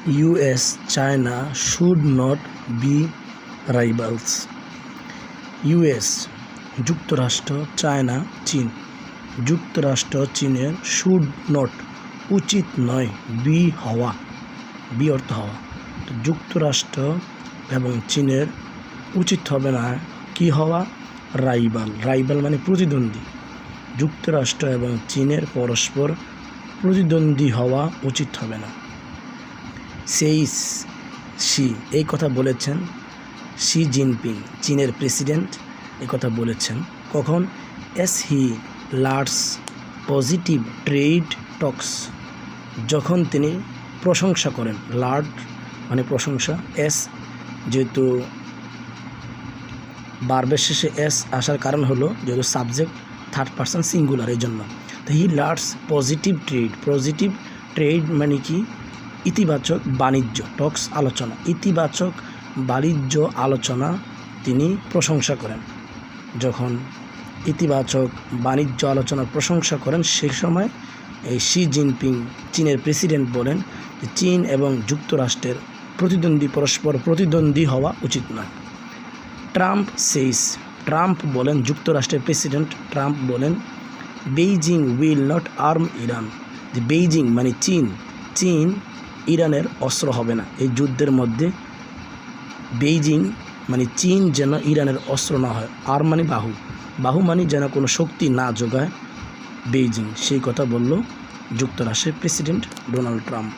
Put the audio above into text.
US, China should not be rivals. US যুক্তরাষ্ট্র, China, চীন। যুক্তরাষ্ট্র চীনের শুড নট উচিত নয়, বি হওয়া, বি অর্থ হওয়া। তো যুক্তরাষ্ট্র এবং চীনের উচিত হবে না কি হওয়া, রাইভাল। রাইভাল মানে প্রতিদ্বন্দ্বী। যুক্তরাষ্ট্র এবং চীনের পরস্পর প্রতিদ্বন্দ্বী হওয়া উচিত হবে না। সেইস শি, এই কথা বলেছেন শি জিনপিং, চীনের প্রেসিডেন্ট, এই কথা বলেছেন কখন, এস হি লার্ডস পজিটিভ ট্রেড টক্স, যখন তিনি প্রশংসা করেন। লার্ড মানে প্রশংসা, এস যেহেতু বারবের শেষে এস আসার কারণ হলো যেহেতু সাবজেক্ট থার্ড পারসন সিঙ্গুলার, এই জন্য। তো হি লার্ডস পজিটিভ ট্রেড। পজিটিভ ট্রেড মানে কি, ইতিবাচক বাণিজ্য, টক্স আলোচনা, ইতিবাচক বাণিজ্য আলোচনা তিনি প্রশংসা করেন। যখন ইতিবাচক বাণিজ্য আলোচনার প্রশংসা করেন সেই সময় এই শি জিনপিং চীনের প্রেসিডেন্ট বলেন যে চীন এবং যুক্তরাষ্ট্রের পরস্পর প্রতিদ্বন্দ্বী হওয়া উচিত নয়। ট্রাম্প সেইস, ট্রাম্প বলেন, যুক্তরাষ্ট্রের প্রেসিডেন্ট ট্রাম্প বলেন, Beijing will not arm Iran. যে বেইজিং মানে চীন, চীন ইরানের অস্ত্র হবে না এই যুদ্ধের মধ্যে। বেইজিং মানে চীন যেন ইরানের অস্ত্র না হয়। আর্ম মানে বাহু, বাহু মানে যেন কোনো শক্তি না যোগায় বেইজিং, সেই কথা বলল যুক্তরাষ্ট্রের প্রেসিডেন্ট ডোনাল্ড ট্রাম্প।